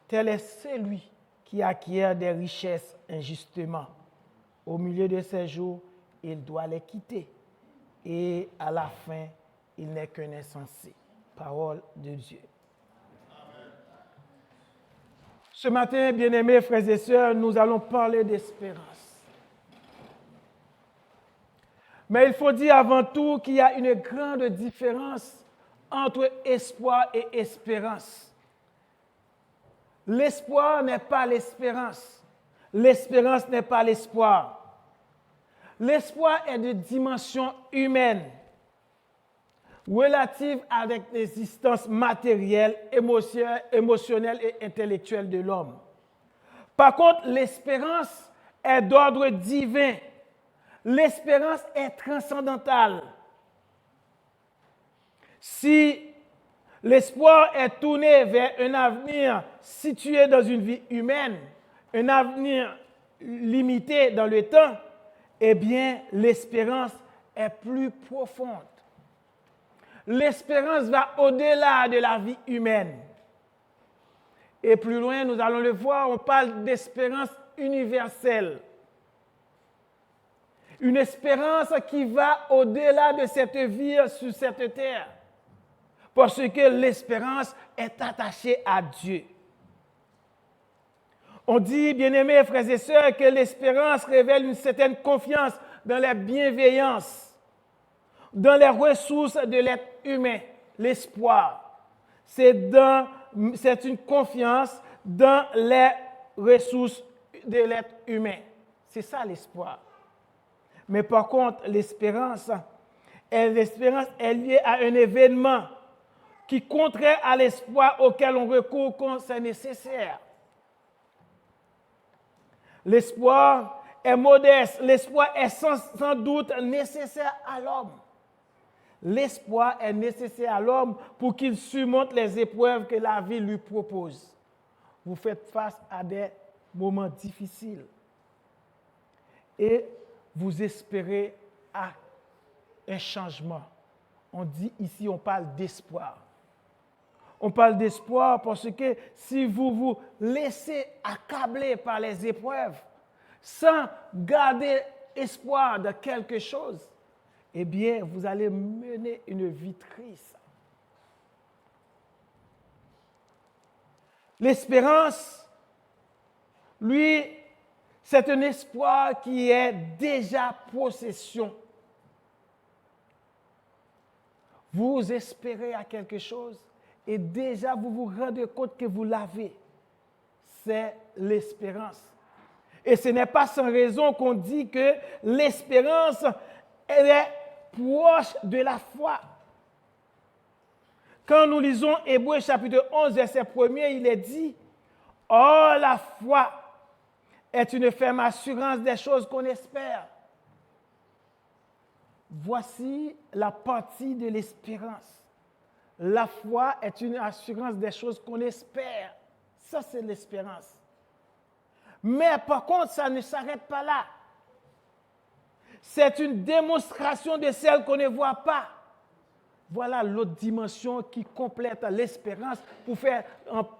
tel est celui qui acquiert des richesses injustement. Au milieu de ses jours, il doit les quitter. Et à la fin, il n'est qu'un insensé. Parole de Dieu. Amen. Ce matin, bien-aimés frères et sœurs, nous allons parler d'espérance. Mais il faut dire avant tout qu'il y a une grande différence entre espoir et espérance. L'espoir n'est pas l'espérance. L'espérance n'est pas l'espoir. L'espoir est de dimension humaine, relative avec l'existence matérielle, émotionnelle et intellectuelle de l'homme. Par contre, l'espérance est d'ordre divin. L'espérance est transcendantale. Si l'espoir est tourné vers un avenir situé dans une vie humaine, un avenir limité dans le temps, eh bien, l'espérance est plus profonde. L'espérance va au-delà de la vie humaine. Et plus loin, nous allons le voir, on parle d'espérance universelle. Une espérance qui va au-delà de cette vie sur cette terre. Parce que l'espérance est attachée à Dieu. On dit, bien-aimés frères et sœurs, que l'espérance révèle une certaine confiance dans la bienveillance, dans les ressources de l'être humain, l'espoir. C'est une confiance dans les ressources de l'être humain. C'est ça l'espoir. Mais par contre, l'espérance est liée à un événement qui contraire à l'espoir auquel on recourt quand c'est nécessaire. L'espoir est modeste, l'espoir est sans doute nécessaire à l'homme. L'espoir est nécessaire à l'homme pour qu'il surmonte les épreuves que la vie lui propose. Vous faites face à des moments difficiles et vous espérez à un changement. On dit ici, on parle d'espoir. On parle d'espoir parce que si vous vous laissez accabler par les épreuves sans garder espoir de quelque chose, eh bien, vous allez mener une vie triste. L'espérance, lui, c'est un espoir qui est déjà possession. Vous espérez à quelque chose et déjà vous vous rendez compte que vous l'avez. C'est l'espérance. Et ce n'est pas sans raison qu'on dit que l'espérance, elle est proche de la foi. Quand nous lisons Hébreux chapitre 11, verset 1er, il est dit « Or, la foi est une ferme assurance des choses qu'on espère. » Voici la partie de l'espérance. La foi est une assurance des choses qu'on espère. Ça, c'est l'espérance. Mais par contre, ça ne s'arrête pas là. C'est une démonstration de celle qu'on ne voit pas. Voilà l'autre dimension qui complète l'espérance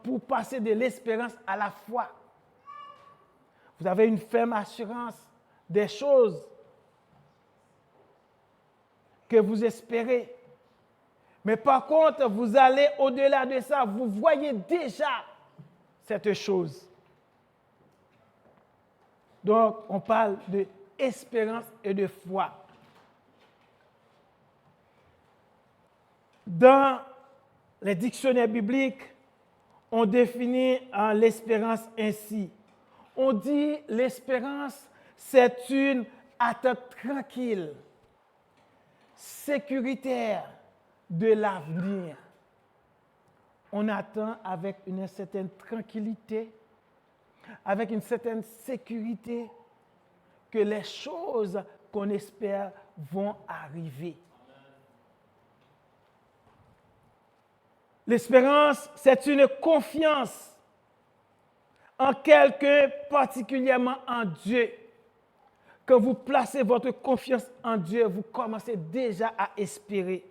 pour passer de l'espérance à la foi. Vous avez une ferme assurance des choses que vous espérez. Mais par contre, vous allez au-delà de ça. Vous voyez déjà cette chose. Donc, on parle d'espérance et de foi. Dans les dictionnaires bibliques, on définit l'espérance ainsi. On dit l'espérance, c'est une attente tranquille, sécuritaire de l'avenir. On attend avec une certaine tranquillité, avec une certaine sécurité que les choses qu'on espère vont arriver. L'espérance, c'est une confiance en quelqu'un, particulièrement en Dieu. Quand vous placez votre confiance en Dieu, vous commencez déjà à espérer.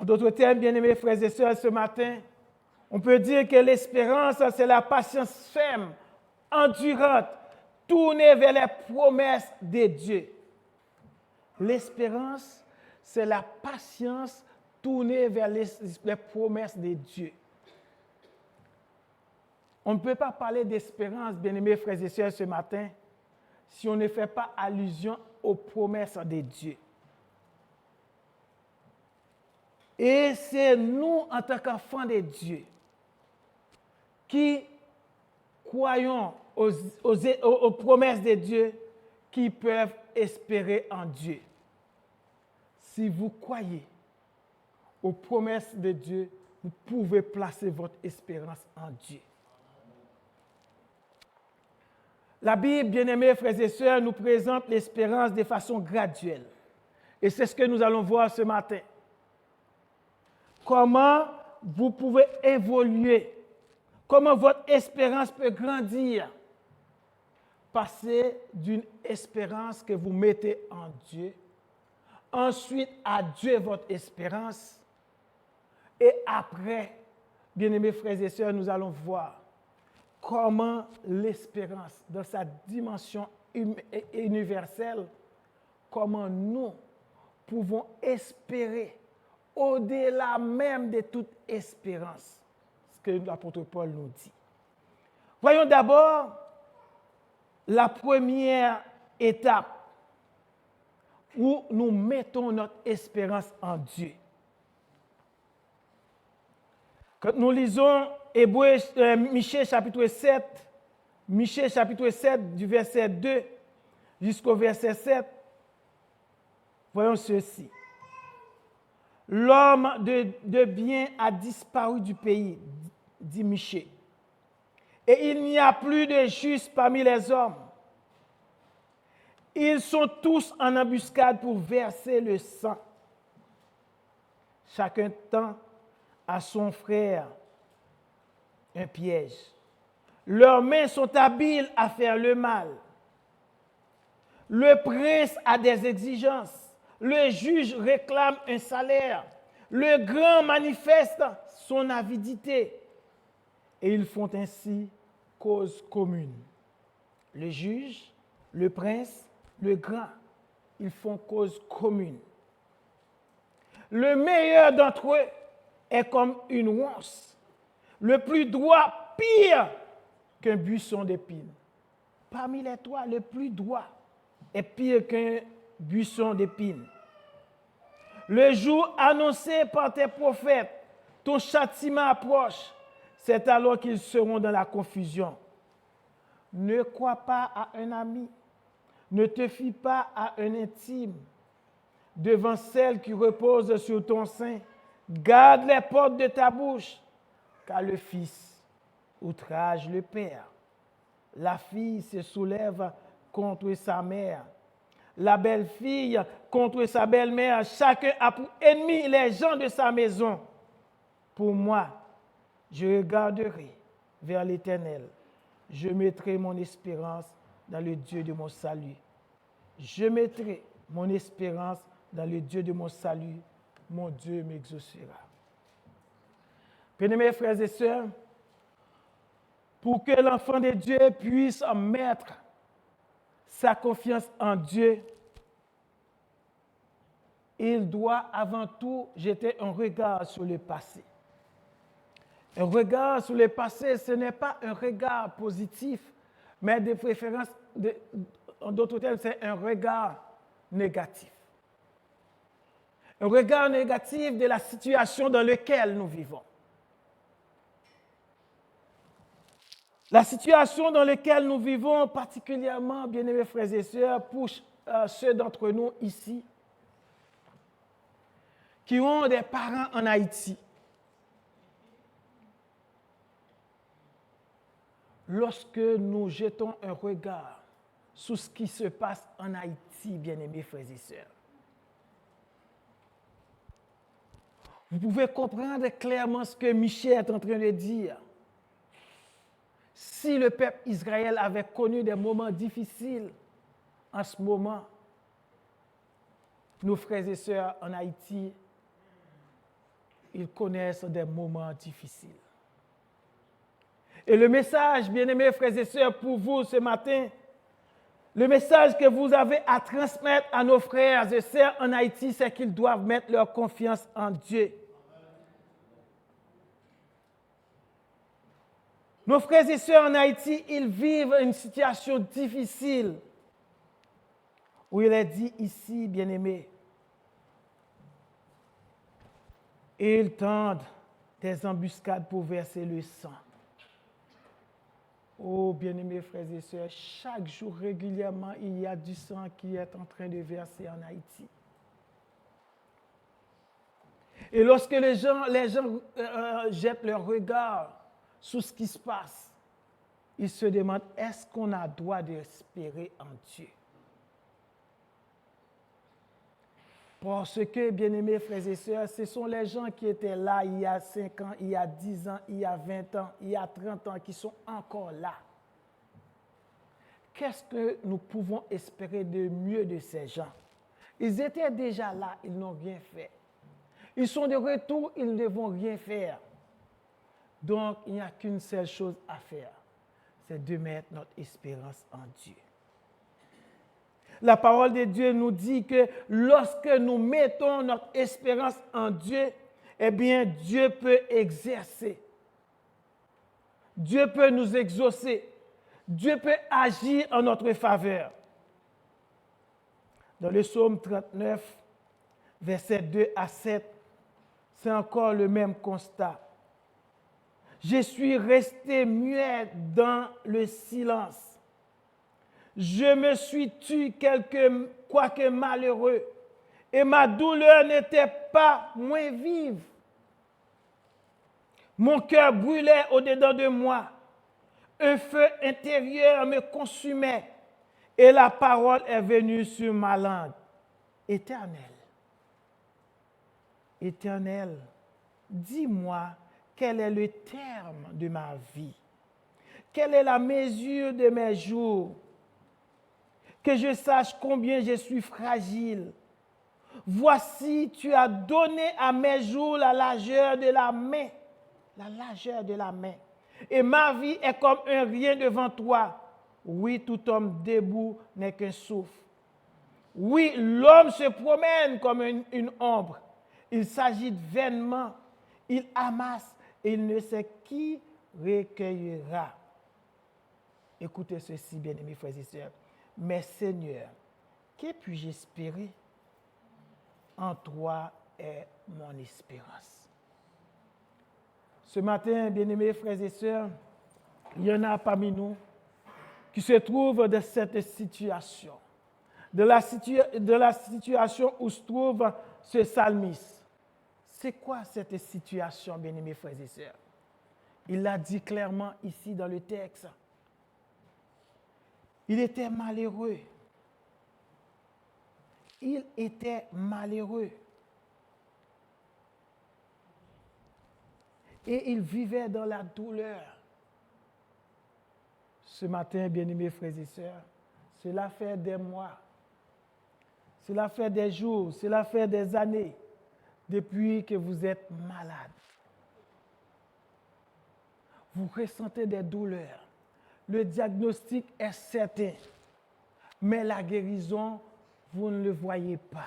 En d'autres termes, bien-aimés frères et sœurs, ce matin, on peut dire que l'espérance, c'est la patience ferme, endurante, tournée vers les promesses de Dieu. L'espérance, c'est la patience tournée vers les promesses de Dieu. On ne peut pas parler d'espérance, bien-aimés frères et sœurs, ce matin, si on ne fait pas allusion aux promesses de Dieu. Et c'est nous, en tant qu'enfants de Dieu, qui croyons aux promesses de Dieu, qui peuvent espérer en Dieu. Si vous croyez aux promesses de Dieu, vous pouvez placer votre espérance en Dieu. La Bible, bien-aimés frères et sœurs, nous présente l'espérance de façon graduelle. Et c'est ce que nous allons voir ce matin. Comment vous pouvez évoluer, comment votre espérance peut grandir. Passer d'une espérance que vous mettez en Dieu, ensuite à Dieu votre espérance, et après, bien-aimés frères et sœurs, nous allons voir comment l'espérance, dans sa dimension universelle, comment nous pouvons espérer au-delà même de toute espérance, ce que l'apôtre Paul nous dit. Voyons d'abord la première étape où nous mettons notre espérance en Dieu. Quand nous lisons Michée chapitre 7, du verset 2 jusqu'au verset 7, voyons ceci. L'homme de bien a disparu du pays, dit Michée, et il n'y a plus de juste parmi les hommes. Ils sont tous en embuscade pour verser le sang. Chacun tend à son frère un piège. Leurs mains sont habiles à faire le mal. Le prince a des exigences. Le juge réclame un salaire. Le grand manifeste son avidité. Et ils font ainsi cause commune. Le juge, le prince, le grand, ils font cause commune. Le meilleur d'entre eux est comme une once. Le plus droit, pire qu'un buisson d'épines. Parmi les trois, le plus droit est pire qu'un buisson d'épines. Le jour annoncé par tes prophètes, ton châtiment approche. C'est alors qu'ils seront dans la confusion. Ne crois pas à un ami. Ne te fie pas à un intime. Devant celle qui repose sur ton sein, garde les portes de ta bouche, car le fils outrage le père. La fille se soulève contre sa mère. La belle-fille contre sa belle-mère. Chacun a pour ennemi les gens de sa maison. Pour moi, je regarderai vers l'Éternel. Je mettrai mon espérance dans le Dieu de mon salut. Je mettrai mon espérance dans le Dieu de mon salut. Mon Dieu m'exaucera. Bien-aimés frères et sœurs, pour que l'enfant de Dieu puisse mettre sa confiance en Dieu, il doit avant tout jeter un regard sur le passé. Un regard sur le passé, ce n'est pas un regard positif, mais de préférence, en d'autres termes, c'est un regard négatif. Un regard négatif de la situation dans laquelle nous vivons. La situation dans laquelle nous vivons, particulièrement, bien-aimés frères et sœurs, pour ceux d'entre nous ici, qui ont des parents en Haïti. Lorsque nous jetons un regard sur ce qui se passe en Haïti, bien-aimés frères et sœurs, vous pouvez comprendre clairement ce que Michée est en train de dire. Si le peuple Israël avait connu des moments difficiles en ce moment, nos frères et sœurs en Haïti ils connaissent des moments difficiles. Et le message, bien-aimés frères et sœurs, pour vous ce matin, le message que vous avez à transmettre à nos frères et sœurs en Haïti, c'est qu'ils doivent mettre leur confiance en Dieu. Nos frères et sœurs en Haïti, ils vivent une situation difficile. Où il est dit ici, bien-aimés, et ils tendent des embuscades pour verser le sang. Oh, bien-aimés frères et sœurs, chaque jour régulièrement, il y a du sang qui est en train de verser en Haïti. Et lorsque les gens jettent leur regard sur ce qui se passe, ils se demandent, est-ce qu'on a droit d'espérer en Dieu? Parce que, bien-aimés frères et sœurs, ce sont les gens qui étaient là il y a 5 ans, il y a 10 ans, il y a 20 ans, il y a 30 ans, qui sont encore là. Qu'est-ce que nous pouvons espérer de mieux de ces gens? Ils étaient déjà là, ils n'ont rien fait. Ils sont de retour, ils ne vont rien faire. Donc, il n'y a qu'une seule chose à faire, c'est de mettre notre espérance en Dieu. La parole de Dieu nous dit que lorsque nous mettons notre espérance en Dieu, eh bien, Dieu peut exercer. Dieu peut nous exaucer. Dieu peut agir en notre faveur. Dans le psaume 39, versets 2 à 7, c'est encore le même constat. Je suis resté muet dans le silence. Je me suis tu quoique malheureux, et ma douleur n'était pas moins vive. Mon cœur brûlait au-dedans de moi. Un feu intérieur me consumait, et la parole est venue sur ma langue. Éternel, Éternel, dis-moi quel est le terme de ma vie. Quelle est la mesure de mes jours? Que je sache combien je suis fragile. Voici, tu as donné à mes jours la largeur de la main. La largeur de la main. Et ma vie est comme un rien devant toi. Oui, tout homme debout n'est qu'un souffle. Oui, l'homme se promène comme une ombre. Il s'agite vainement. Il amasse et il ne sait qui recueillera. Écoutez ceci, bien-aimés frères et sœurs. Mais Seigneur, que puis-je espérer? En toi est mon espérance. Ce matin, bien-aimés frères et sœurs, il y en a parmi nous qui se trouvent dans cette situation, de la situation où se trouve ce psalmiste. C'est quoi cette situation, bien-aimés frères et sœurs? Il l'a dit clairement ici dans le texte. Il était malheureux. Il était malheureux. Et il vivait dans la douleur. Ce matin, bien-aimés frères et sœurs, cela fait des mois, cela fait des jours, cela fait des années depuis que vous êtes malade. Vous ressentez des douleurs. Le diagnostic est certain, mais la guérison, vous ne le voyez pas.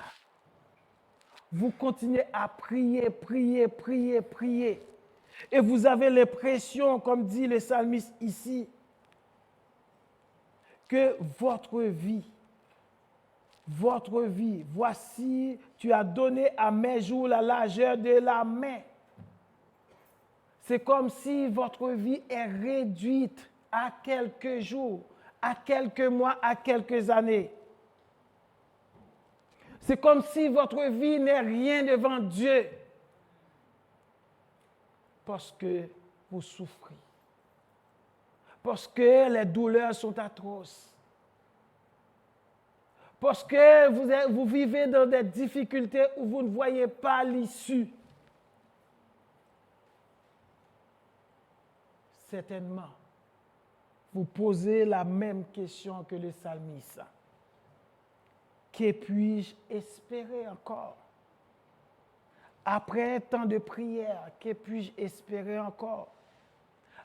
Vous continuez à prier, prier, prier, prier. Et vous avez l'impression, comme dit le psalmiste ici, que votre vie, voici, tu as donné à mes jours la largeur de la main. C'est comme si votre vie est réduite à quelques jours, à quelques mois, à quelques années. C'est comme si votre vie n'est rien devant Dieu. Parce que vous souffrez. Parce que les douleurs sont atroces. Parce que vous vivez dans des difficultés où vous ne voyez pas l'issue. Certainement, vous posez la même question que le psalmiste. Que puis-je espérer encore? Après tant de prières, que puis-je espérer encore?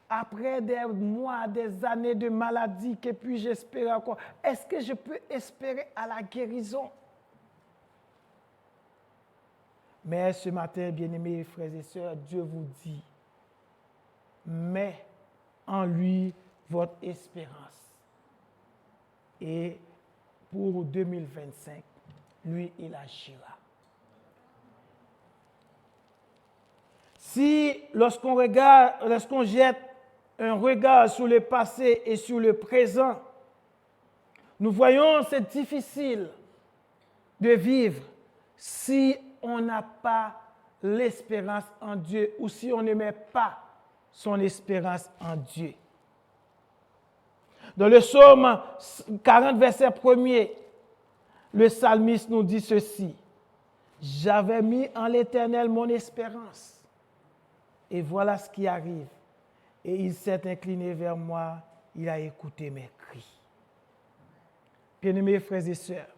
Après des mois, des années de maladie, que puis-je espérer encore? Est-ce que je peux espérer à la guérison? Mais ce matin, bien-aimés frères et sœurs, Dieu vous dit, mets en lui votre espérance. Et pour 2025, lui, il agira. Si, lorsqu'on jette un regard sur le passé et sur le présent, nous voyons c'est difficile de vivre si on n'a pas l'espérance en Dieu ou si on ne met pas son espérance en Dieu. Dans le psaume 40, verset 1er, le psalmiste nous dit ceci. J'avais mis en l'Éternel mon espérance. Et voilà ce qui arrive. Et il s'est incliné vers moi, il a écouté mes cris. Bien-aimés frères et sœurs,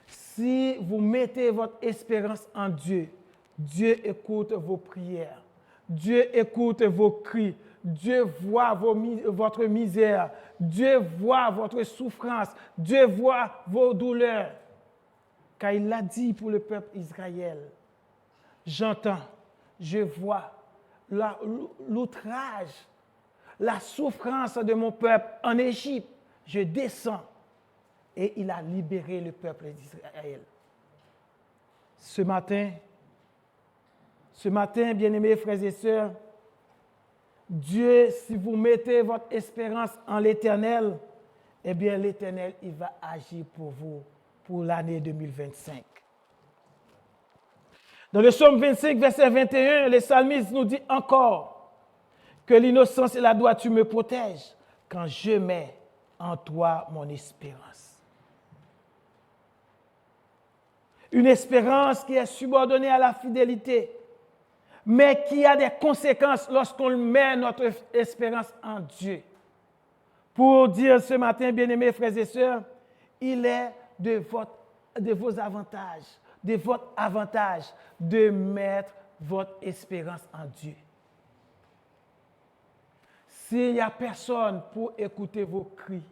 si vous mettez votre espérance en Dieu, Dieu écoute vos prières, Dieu écoute vos cris, Dieu voit votre misère, Dieu voit votre souffrance, Dieu voit vos douleurs. Car il l'a dit pour le peuple Israël. J'entends, je vois l'outrage, la souffrance de mon peuple en Égypte. Je descends et il a libéré le peuple d'Israël. Ce matin, bien-aimés frères et sœurs, Dieu, si vous mettez votre espérance en l'Éternel, eh bien l'Éternel, il va agir pour vous pour l'année 2025. Dans le psaume 25, verset 21, le psalmiste nous dit encore que l'innocence et la droiture me protègent quand je mets en toi mon espérance. Une espérance qui est subordonnée à la fidélité, mais qui a des conséquences lorsqu'on met notre espérance en Dieu. Pour dire ce matin, bien-aimés frères et sœurs, il est de vos avantages, de votre avantage de mettre votre espérance en Dieu. S'il n'y a personne pour écouter vos cris,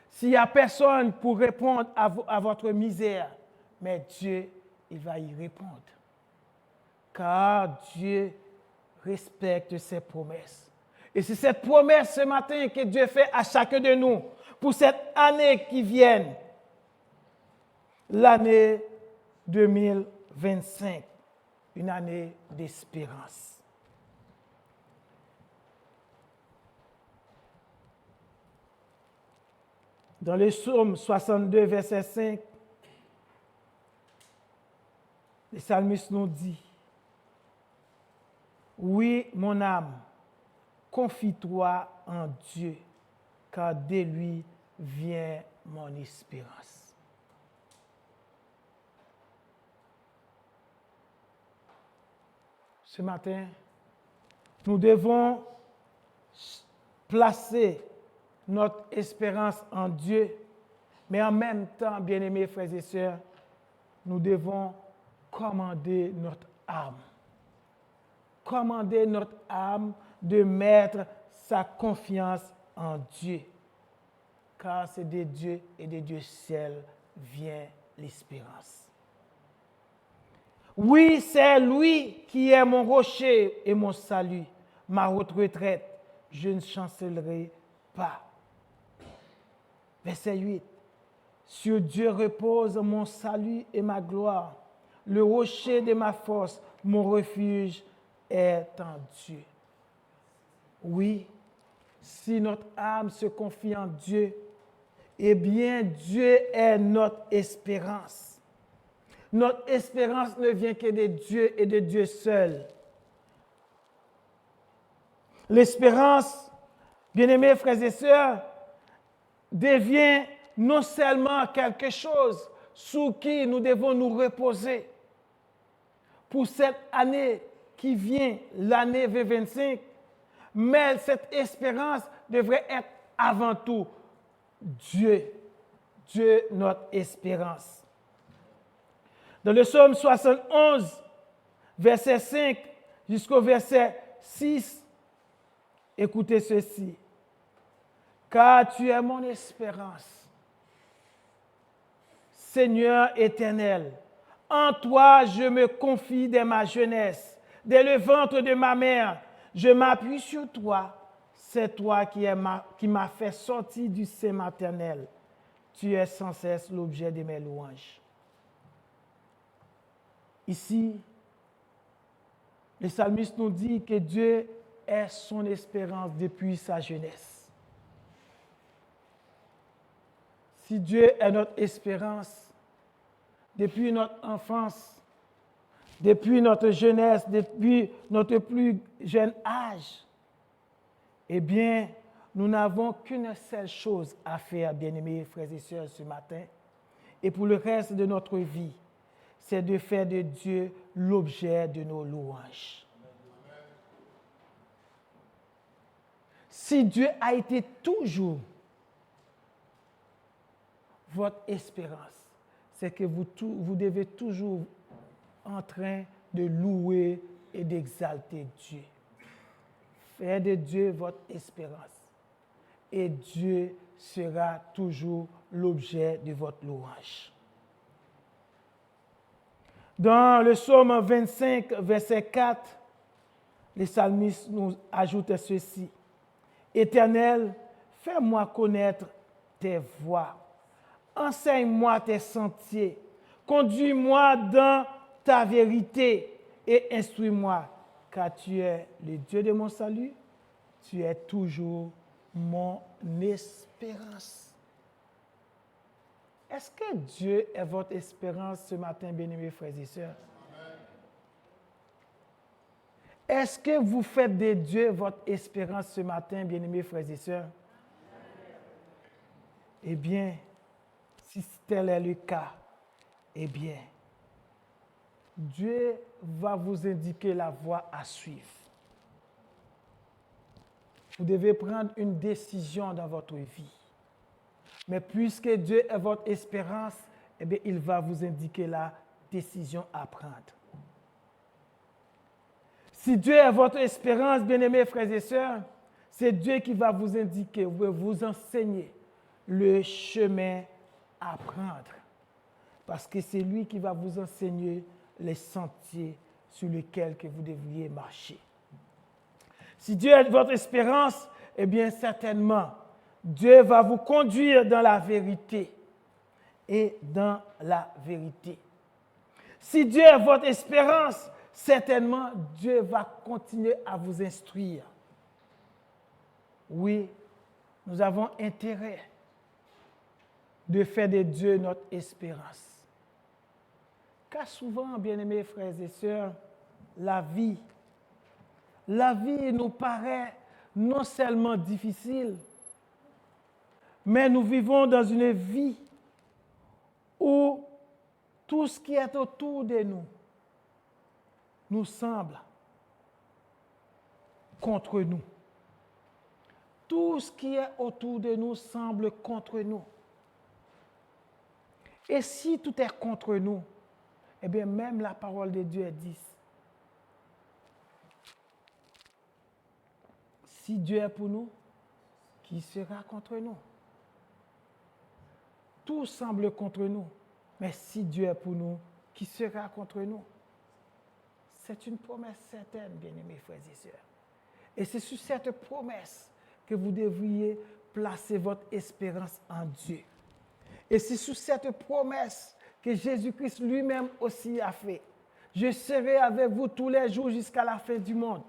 s'il n'y a personne pour répondre à votre misère, mais Dieu, il va y répondre. Car Dieu respecte ses promesses. Et c'est cette promesse ce matin que Dieu fait à chacun de nous pour cette année qui vient, l'année 2025, une année d'espérance. Dans le psaume 62, verset 5, le psalmiste nous dit, « Oui, mon âme, confie-toi en Dieu, car de lui vient mon espérance. » Ce matin, nous devons placer notre espérance en Dieu, mais en même temps, bien-aimés frères et sœurs, nous devons commander notre âme. Commander notre âme de mettre sa confiance en Dieu, car c'est de Dieu et de Dieu seul vient l'espérance. Oui, c'est lui qui est mon rocher et mon salut, ma haute retraite. Je ne chancellerai pas. Verset 8. Sur Dieu repose mon salut et ma gloire. Le rocher de ma force, mon refuge est en Dieu. Oui, si notre âme se confie en Dieu, eh bien Dieu est notre espérance. Notre espérance ne vient que de Dieu et de Dieu seul. L'espérance, bien-aimés frères et sœurs, devient non seulement quelque chose sur qui nous devons nous reposer. Pour cette année qui vient, l'année 2025, mais cette espérance devrait être avant tout Dieu. Dieu, notre espérance. Dans le psaume 71, verset 5 jusqu'au verset 6. Écoutez ceci. Car tu es mon espérance, Seigneur éternel. En toi, je me confie dès ma jeunesse. Dès le ventre de ma mère, je m'appuie sur toi. C'est toi qui m'as fait sortir du sein maternel. Tu es sans cesse l'objet de mes louanges. Ici, le psalmiste nous dit que Dieu est son espérance depuis sa jeunesse. Si Dieu est notre espérance depuis notre enfance, depuis notre jeunesse, depuis notre plus jeune âge, eh bien, nous n'avons qu'une seule chose à faire, bien-aimés frères et sœurs, ce matin, et pour le reste de notre vie, c'est de faire de Dieu l'objet de nos louanges. Si Dieu a été toujours votre espérance, c'est que vous devez toujours en train de louer et d'exalter Dieu. Faire de Dieu votre espérance. Et Dieu sera toujours l'objet de votre louange. Dans le psaume 25, verset 4, les psalmistes nous ajoutent ceci. Éternel, fais-moi connaître tes voies. Enseigne-moi tes sentiers. Conduis-moi dans ta vérité et instruis-moi, car tu es le Dieu de mon salut. Tu es toujours mon espérance. Est-ce que Dieu est votre espérance ce matin, bien-aimés frères et sœurs? Est-ce que vous faites de Dieu votre espérance ce matin, bien-aimés frères et sœurs? Eh bien, si tel est le cas, eh bien, Dieu va vous indiquer la voie à suivre. Vous devez prendre une décision dans votre vie. Mais puisque Dieu est votre espérance, eh bien, il va vous indiquer la décision à prendre. Si Dieu est votre espérance, bien-aimés frères et sœurs, c'est Dieu qui va vous indiquer, vous enseigner le chemin à prendre. Parce que c'est lui qui va vous enseigner les sentiers sur lesquels que vous devriez marcher. Si Dieu est votre espérance, eh bien certainement, Dieu va vous conduire dans la vérité et dans la vérité. Si Dieu est votre espérance, certainement Dieu va continuer à vous instruire. Oui, nous avons intérêt de faire de Dieu notre espérance. Car souvent, bien-aimés frères et sœurs, la vie nous paraît non seulement difficile, mais nous vivons dans une vie où tout ce qui est autour de nous nous semble contre nous. Tout ce qui est autour de nous semble contre nous. Et si tout est contre nous, eh bien même la parole de Dieu dit, si Dieu est pour nous, qui sera contre nous? Tout semble contre nous, mais si Dieu est pour nous, qui sera contre nous? C'est une promesse certaine, bien-aimés frères et sœurs. Et c'est sur cette promesse que vous devriez placer votre espérance en Dieu. Et c'est sur cette promesse que Jésus-Christ lui-même aussi a fait. Je serai avec vous tous les jours jusqu'à la fin du monde.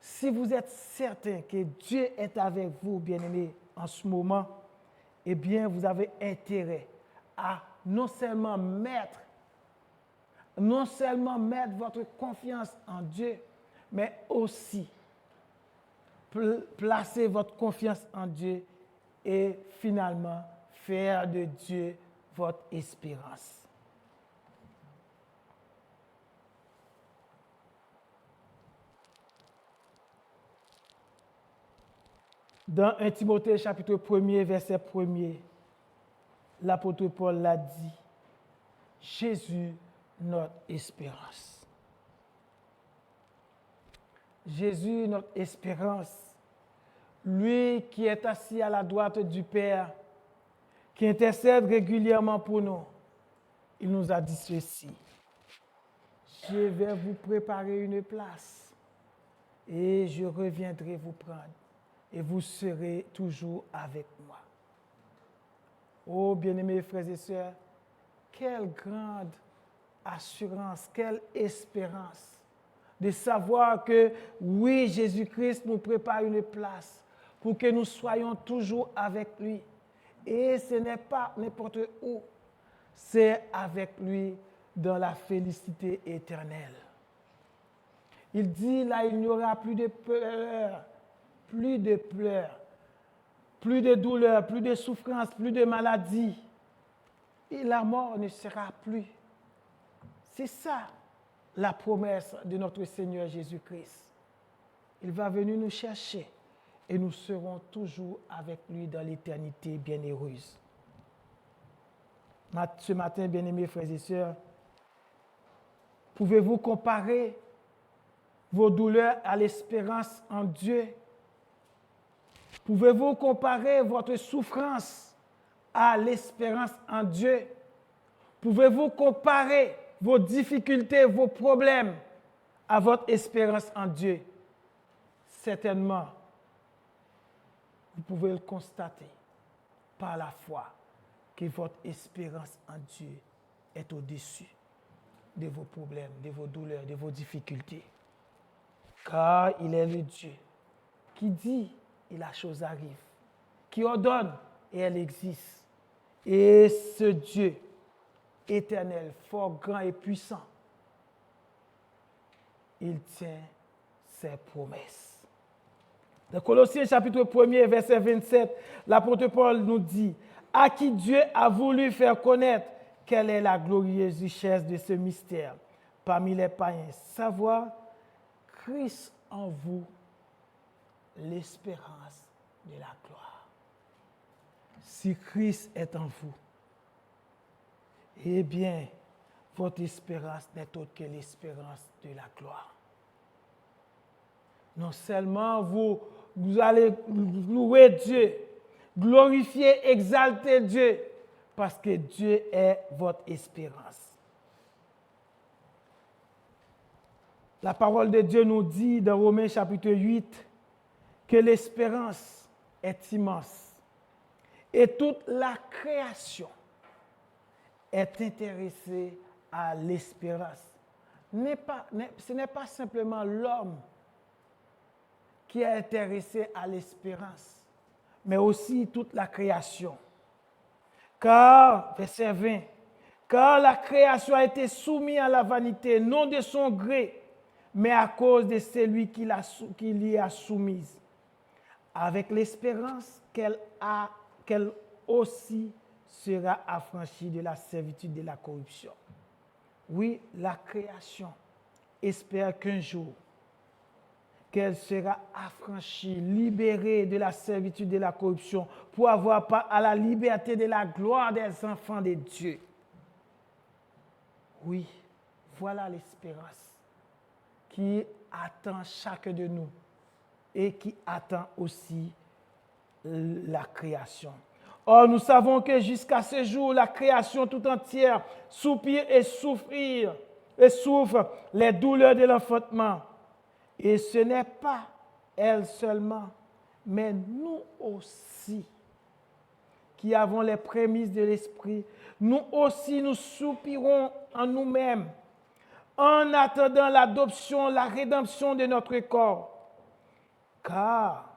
Si vous êtes certain que Dieu est avec vous, bien-aimés, en ce moment, eh bien, vous avez intérêt à non seulement mettre votre confiance en Dieu, mais aussi placer votre confiance en Dieu et finalement faire de Dieu votre espérance. Dans 1 Timothée chapitre 1er, verset 1er, l'apôtre Paul l'a dit, Jésus, notre espérance. Jésus, notre espérance, lui qui est assis à la droite du Père, qui intercède régulièrement pour nous, il nous a dit ceci. Je vais vous préparer une place et je reviendrai vous prendre et vous serez toujours avec moi. Oh, bien-aimés frères et sœurs, quelle grande assurance, quelle espérance de savoir que oui, Jésus-Christ nous prépare une place pour que nous soyons toujours avec lui. Et ce n'est pas n'importe où, c'est avec lui dans la félicité éternelle. Il dit là, il n'y aura plus de pleurs, plus de pleurs, plus de douleurs, plus de souffrances, plus de maladies. Et la mort ne sera plus. C'est ça la promesse de notre Seigneur Jésus-Christ. Il va venir nous chercher et nous serons toujours avec lui dans l'éternité bienheureuse. Ce matin, bien-aimés frères et sœurs, pouvez-vous comparer vos douleurs à l'espérance en Dieu? Pouvez-vous comparer votre souffrance à l'espérance en Dieu? Pouvez-vous comparer vos difficultés, vos problèmes à votre espérance en Dieu? Certainement, vous pouvez le constater par la foi que votre espérance en Dieu est au-dessus de vos problèmes, de vos douleurs, de vos difficultés. Car il est le Dieu qui dit et la chose arrive, qui ordonne et elle existe. Et ce Dieu éternel, fort, grand et puissant, il tient ses promesses. Dans Colossiens chapitre 1er, verset 27, l'apôtre Paul nous dit, à qui Dieu a voulu faire connaître quelle est la glorieuse richesse de ce mystère parmi les païens, savoir Christ en vous, l'espérance de la gloire. Si Christ est en vous, eh bien, votre espérance n'est autre que l'espérance de la gloire. Non seulement vous allez louer Dieu, glorifier, exalter Dieu, parce que Dieu est votre espérance. La parole de Dieu nous dit dans Romains chapitre 8 que l'espérance est immense et toute la création est intéressée à l'espérance. Ce n'est pas simplement l'homme qui est intéressé à l'espérance, mais aussi toute la création. Car, verset 20, car la création a été soumise à la vanité, non de son gré, mais à cause de celui qui l'y a soumise, avec l'espérance qu'elle aussi sera affranchie de la servitude de la corruption. Oui, la création espère qu'un jour, qu'elle sera affranchie, libérée de la servitude de la corruption, pour avoir part à la liberté de la gloire des enfants de Dieu. Oui, voilà l'espérance qui attend chacun de nous et qui attend aussi la création. Or, nous savons que jusqu'à ce jour, la création tout entière soupire et souffre les douleurs de l'enfantement. Et ce n'est pas elle seulement, mais nous aussi, qui avons les prémices de l'Esprit, nous aussi nous soupirons en nous-mêmes, en attendant l'adoption, la rédemption de notre corps. Car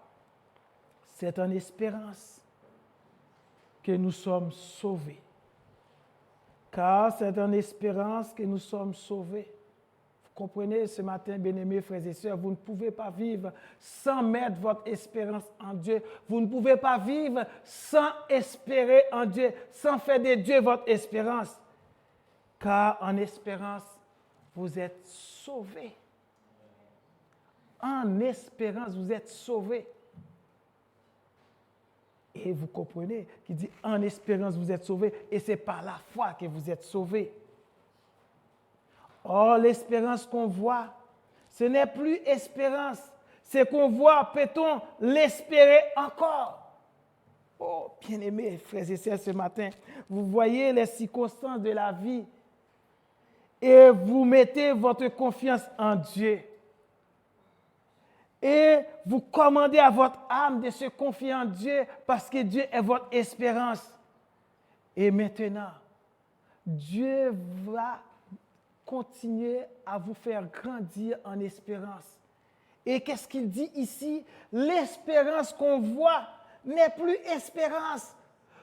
c'est en espérance que nous sommes sauvés. Car c'est en espérance que nous sommes sauvés. Vous comprenez ce matin, bien-aimés frères et sœurs, vous ne pouvez pas vivre sans mettre votre espérance en Dieu. Vous ne pouvez pas vivre sans espérer en Dieu, sans faire de Dieu votre espérance. Car en espérance, vous êtes sauvés. En espérance, vous êtes sauvés. Et vous comprenez qu'il dit en espérance, vous êtes sauvés. Et c'est par la foi que vous êtes sauvés. Or, l'espérance qu'on voit, Ce n'est plus espérance. C'est qu'on voit, peut-on l'espérer encore? Oh, bien-aimés frères et sœurs, ce matin, vous voyez les circonstances de la vie et vous mettez votre confiance en Dieu. Et vous commandez à votre âme de se confier en Dieu parce que Dieu est votre espérance. Et maintenant, Dieu va continuer à vous faire grandir en espérance. Et qu'est-ce qu'il dit ici? L'espérance qu'on voit n'est plus espérance.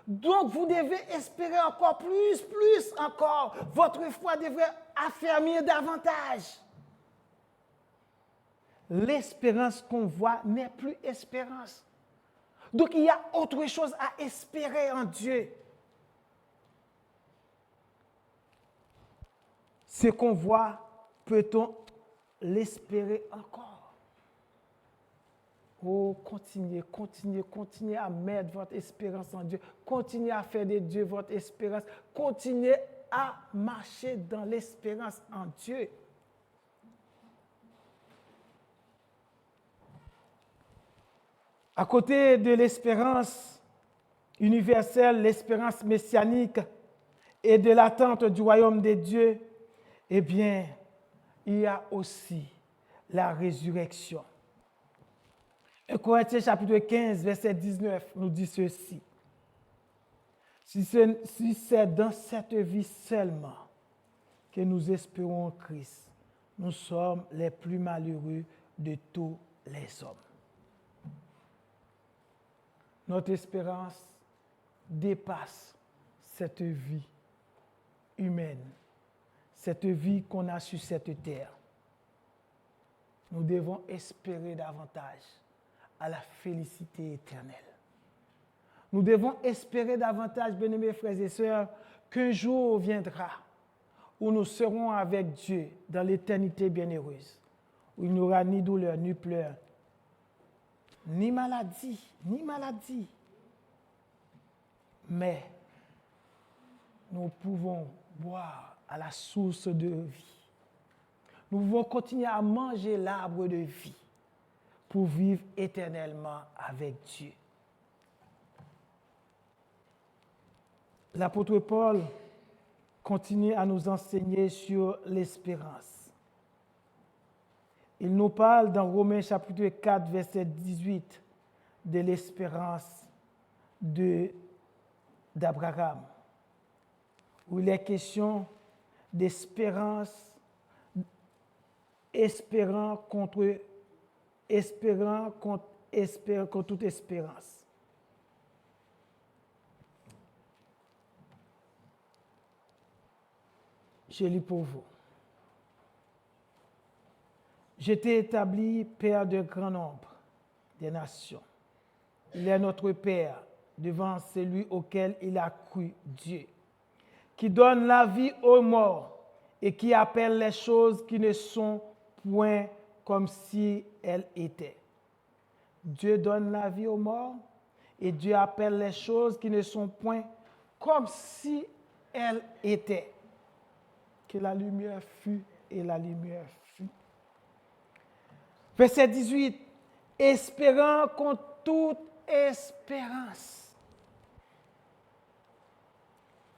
Donc, vous devez espérer encore plus encore. Votre foi devrait affermir davantage. L'espérance qu'on voit n'est plus espérance. Donc, il y a autre chose à espérer en Dieu. Ce qu'on voit, peut-on l'espérer encore? Oh, continuez à mettre votre espérance en Dieu. Continuez à faire de Dieu votre espérance. Continuez à marcher dans l'espérance en Dieu. À côté de l'espérance universelle, l'espérance messianique et de l'attente du royaume de Dieu, eh bien, il y a aussi la résurrection. 1 Corinthiens chapitre 15, verset 19 nous dit ceci. Si c'est dans cette vie seulement que nous espérons en Christ, nous sommes les plus malheureux de tous les hommes. Notre espérance dépasse cette vie humaine, cette vie qu'on a sur cette terre. Nous devons espérer davantage à la félicité éternelle. Nous devons espérer davantage, bien-aimés frères et sœurs, qu'un jour viendra où nous serons avec Dieu dans l'éternité bienheureuse, où il n'y aura ni douleur, ni pleurs, ni maladie. Mais nous pouvons boire à la source de vie. Nous pouvons continuer à manger l'arbre de vie pour vivre éternellement avec Dieu. L'apôtre Paul continue à nous enseigner sur l'espérance. Il nous parle dans Romains chapitre 4, verset 18, de l'espérance d'Abraham, où il est question d'espérance, espérant contre toute espérance. Je lis pour vous. Je t'ai établi Père de grand nombre des nations. Il est notre Père devant celui auquel il a cru, Dieu, qui donne la vie aux morts et qui appelle les choses qui ne sont point comme si elles étaient. Dieu donne la vie aux morts et Dieu appelle les choses qui ne sont point comme si elles étaient. Que la lumière fût et la lumière fut. Verset 18. Espérant contre toute espérance.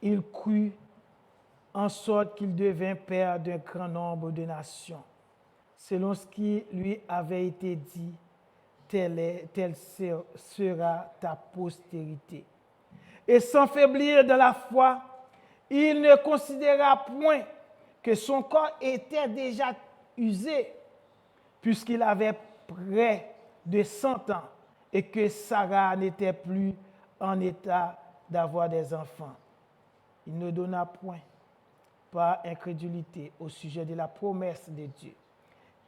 Il crut en sorte qu'il devint père d'un grand nombre de nations, selon ce qui lui avait été dit, telle sera ta postérité. Et sans faiblir dans la foi, il ne considéra point que son corps était déjà usé, puisqu'il avait près de 100 ans et que Sarah n'était plus en état d'avoir des enfants. Il ne donna point par incrédulité au sujet de la promesse de Dieu.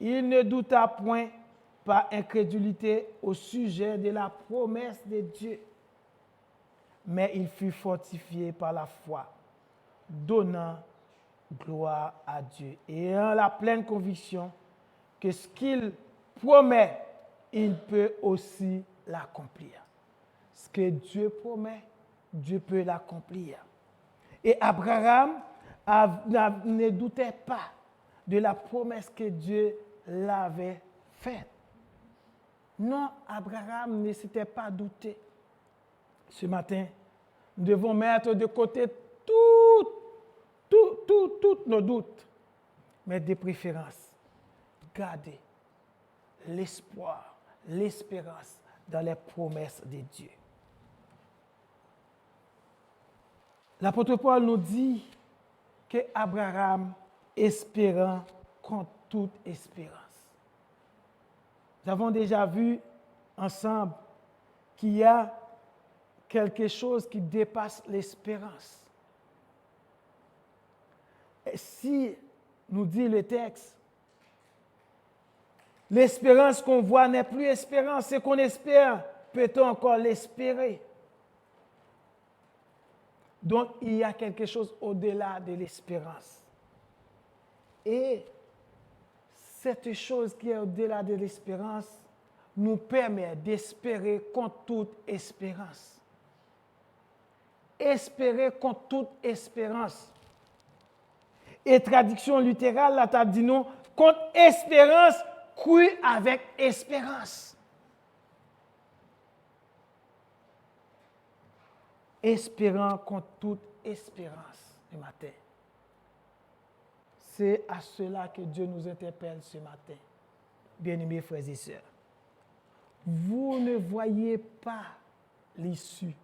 Il ne douta point par incrédulité au sujet de la promesse de Dieu, mais il fut fortifié par la foi, donnant gloire à Dieu et en la pleine conviction que ce qu'il promet, il peut aussi l'accomplir. Ce que Dieu promet, Dieu peut l'accomplir. Et Abraham ne doutait pas de la promesse que Dieu l'avait fait. Non, Abraham ne s'était pas douté. Ce matin, nous devons mettre de côté tous nos doutes, mais de préférence, garder l'espoir, l'espérance dans les promesses de Dieu. L'apôtre Paul nous dit que Abraham espérant contre toute espérance. Nous avons déjà vu ensemble qu'il y a quelque chose qui dépasse l'espérance. Et si, nous dit le texte, l'espérance qu'on voit n'est plus espérance, ce qu'on espère, peut-on encore l'espérer? Donc, il y a quelque chose au-delà de l'espérance. Et cette chose qui est au-delà de l'espérance nous permet d'espérer contre toute espérance. Espérer contre toute espérance. Et traduction littérale, là, t'as dit non, contre espérance, croire avec espérance. Espérant contre toute espérance ce matin. C'est à cela que Dieu nous interpelle ce matin, bien-aimés frères et sœurs. Vous ne voyez pas l'issue.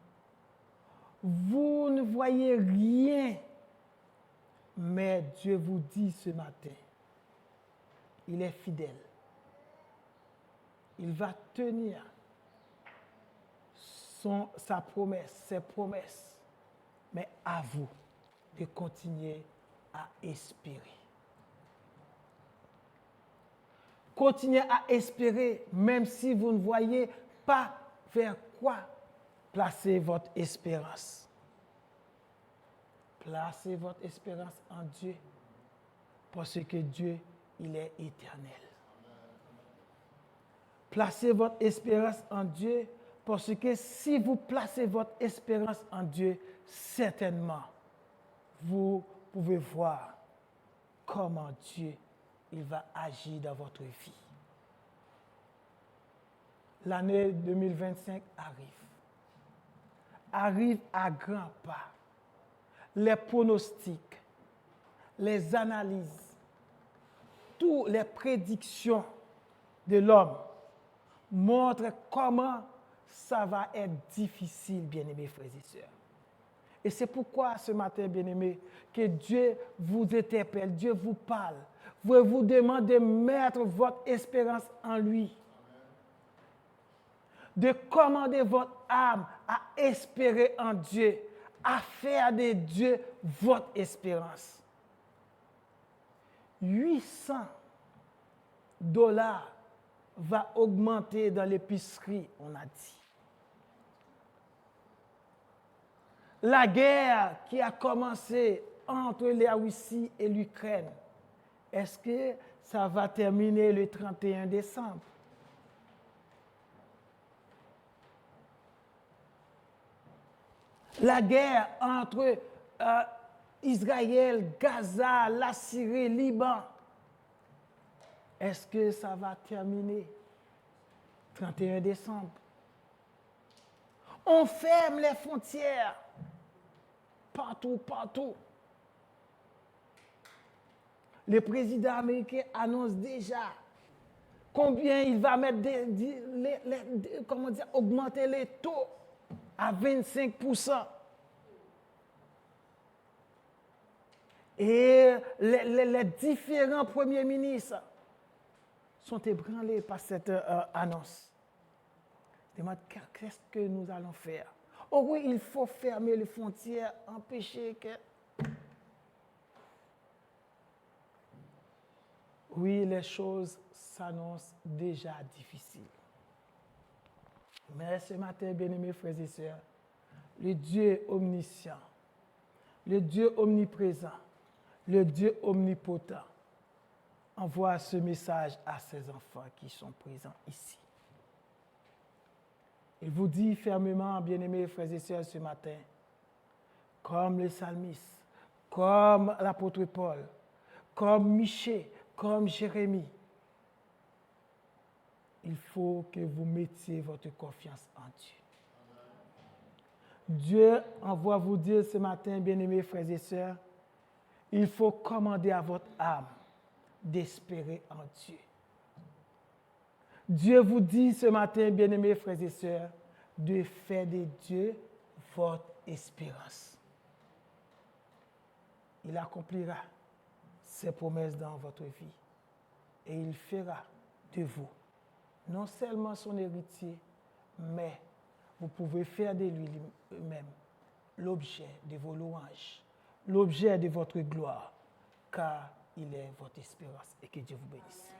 Vous ne voyez rien. Mais Dieu vous dit ce matin, il est fidèle. Il va tenir sa promesse, ses promesses. Mais à vous de continuer à espérer. Continuez à espérer, même si vous ne voyez pas vers quoi placer votre espérance. Placez votre espérance en Dieu, parce que Dieu, il est éternel. Placez votre espérance en Dieu, parce que si vous placez votre espérance en Dieu, certainement, vous pouvez voir comment Dieu il va agir dans votre vie. L'année 2025 arrive à grands pas. Les pronostics, les analyses, toutes les prédictions de l'homme montrent comment ça va être difficile, bien-aimés frères et sœurs. Et c'est pourquoi ce matin, bien-aimés, que Dieu vous interpelle, Dieu vous parle, vous demande de mettre votre espérance en lui, de commander votre âme à espérer en Dieu, à faire de Dieu votre espérance. $800 va augmenter dans l'épicerie, on a dit. La guerre qui a commencé entre la Russie et l'Ukraine, est-ce que ça va terminer le 31 décembre? La guerre entre Israël, Gaza, la Syrie, Liban, est-ce que ça va terminer 31 décembre? On ferme les frontières partout. Le président américain annonce déjà combien il va mettre augmenter les taux à 25%. Et les différents premiers ministres sont ébranlés par cette annonce. Ils demandent qu'est-ce que nous allons faire. Oh oui, il faut fermer les frontières, empêcher que... Oui, les choses s'annoncent déjà difficiles. Mais ce matin, bien-aimés frères et sœurs, le Dieu omniscient, le Dieu omniprésent, le Dieu omnipotent envoie ce message à ses enfants qui sont présents ici. Il vous dit fermement, bien-aimés frères et sœurs, ce matin, comme le psalmiste, comme l'apôtre Paul, comme Michée, comme Jérémie, il faut que vous mettiez votre confiance en Dieu. Dieu envoie vous dire ce matin, bien-aimés frères et sœurs, il faut commander à votre âme d'espérer en Dieu. Dieu vous dit ce matin, bien-aimés frères et sœurs, de faire de Dieu votre espérance. Il accomplira ses promesses dans votre vie et il fera de vous non seulement son héritier, mais vous pouvez faire de lui-même l'objet de vos louanges, l'objet de votre gloire, car il est votre espérance et que Dieu vous bénisse.